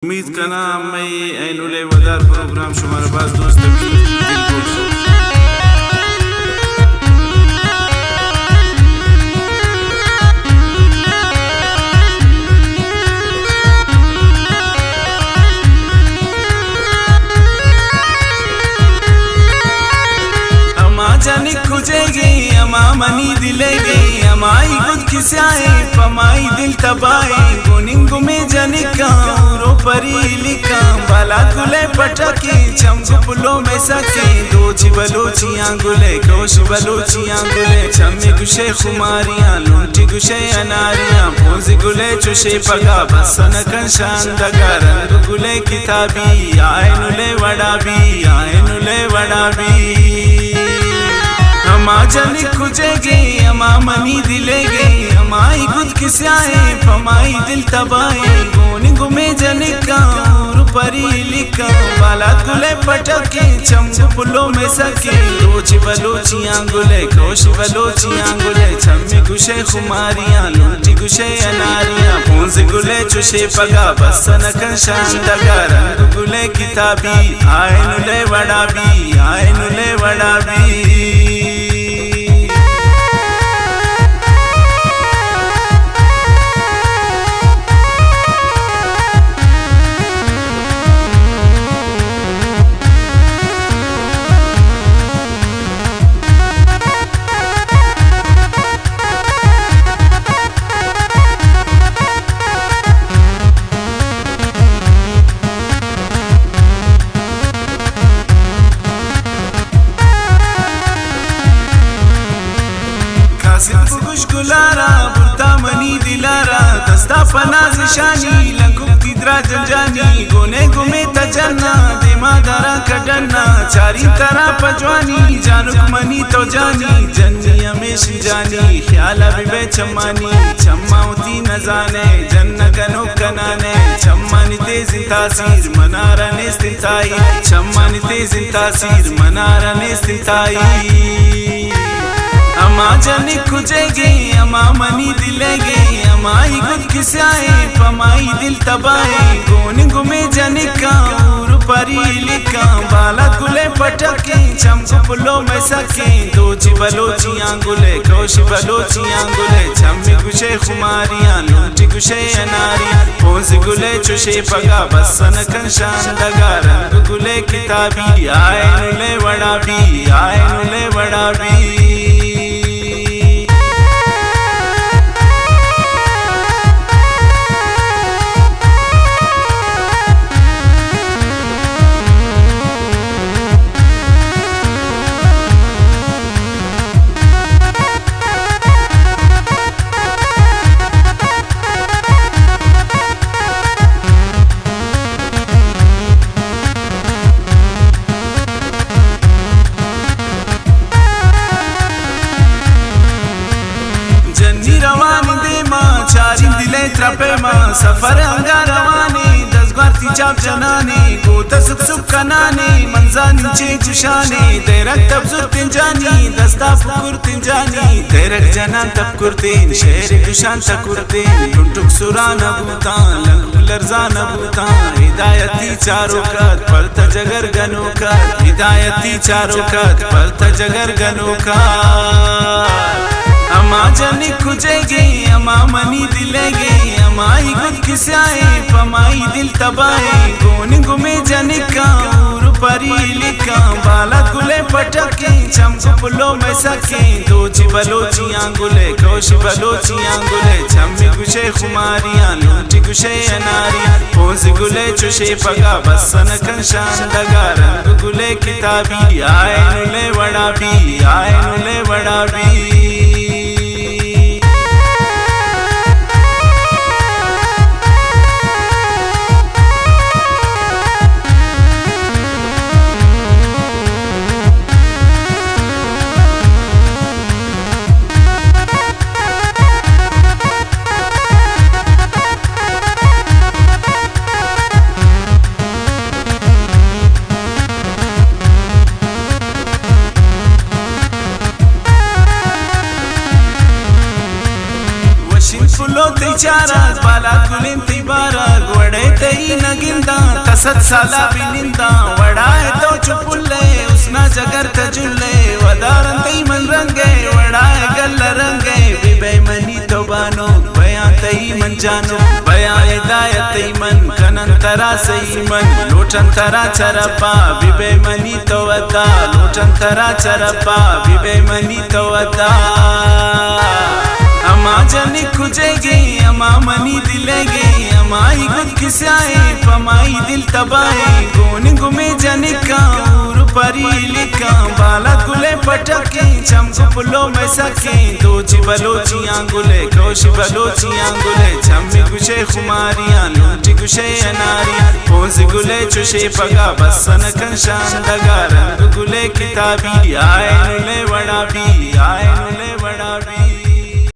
उम्मीद करना मैं ऐनुले वदार प्रोग्राम शुमार बाज दोस्त जाने खुजेगी अमा मनी दिलेगी अमाई खुद खिसाए पमाई दिल तबाए गुनिंगु में जाने का रो परी लिखा बाला गुले पटके चमक पुलो में सके दो चिबलोची आंगुले कोश बलोची आंगुले चम्मे गुशे खुमारियां लूंटी गुशे अनारियां पोंजी गुले चुशे पगा बसन कंशान दगा रंग गुले किताबी आए नुले वड़ाबी अमा जाने खुजेगे अमा मनी दिलेगे अमाई खुद खिसाए पमाई दिल तबाए गोनी गुमे जाने का परी लिखा बाला गुले पटके चमक पुलो में सके रोच बलोची आंगुले कोश बलोची आंगुले चम्मे गुशे खुमारियां लूंटी गुशे अनारियां पोंज गुले चुशे पगा बसन कंशान दगा रंग गुले किताबी आए नुले वड़ाबी गुश गुलारा बुरता मनी दिलारा दस्ता फना जिशानी लंगु तिद्रा जंजानी गोने गुमे तजन्ना देमा दरा कडन्ना चारी तरह पजवानी जानुक मनी तो जानी जन्नी हमेशी जानी ख्याल अभी चम्मानी चम्मावती न जाने जन्न कनो कनाने चम्मानी तेज तासीर मनारा ने स्थिताई चम्मानी तेज तासीर मनारा ने स्थिताई अमा जाने खुजेगे अमा मनी दिलेगे अमाई खुद खिसाए पमाई दिल तबाए गोनी गुमे जाने का परी लिखा बाला गुले पटके चमक पुलो में सके दो चिबलोची आंगुले कोश बलोची आंगुले चम्मे गुशे खुमारियां लूंटी गुशे अनारियां पोंज गुले चुशे पगा बसन कंशान दगा रंग गुले किताबी आए नुले वड़ाबी त्रपे मां सफर अंगा रवाने दसगार तिचाप जनाने गोता सुख सुख कनाने मंजानी चे जुशाने तेरक तबजुर तिंजानी दस्ता फुकुर तिंजानी तेरक जना तब कुर्तीन शेर जुशान तकुर्तीन टुंटुक सुरान अबूतान लंग लरजान अबूतान हिदायती चारों कद परत जगर गनोकर हिदायती चारों कद परत जगर गनोकर अमा जाने खुजेगे अमा मनी दिलेगे अमाई खुद खिसाए पमाई दिल तबाए गोनी गुमे जाने का परी लिखा बाला गुले पटके चमक पुलो में सके दो चिबलोची आंगुले कोश बलोची आंगुले चम्मे गुशे खुमारियां लूंटी गुशे अनारियां पोंज गुले चुशे पगा बसन कंशान दगा रंग गुले किताबी आए नुले वड़ाबी फुलो तिचारा बाला गुलिन तिबारा गोड़े ते तई नगिंदा तसत साला बिनिंदा वड़ाए तो चुपुल्ले उसना जगर तजुल्ले वदारन तई मन रंगे वड़ाए गल रंगे बिबे मनी तो बानो बया तई मन जानो बया हिदायत तई मन कनन तरा सही मन लोचन तरा चरपा बिबे मनी तो वदा लोचन तरा चरपा बिबे मनी तो वदा अमा जनी खुजेगी अमा मनी दिलेगी अमाई खुद किसाए पमाई दिल तबाए गोन गुमे जनिका उर परी लिखा बाला गुले पटके चमको पुलो में सके दोची बलोची आंगुले कोशी बलोची आंगुले छम्मी गुशे खुमारियां लूटी गुशे अनारियां पोज गुले चुशे पगा बसन कंशान दगा रंग गुले किताबी आए नुले वड़ा भी आए नुले वड़ा भी।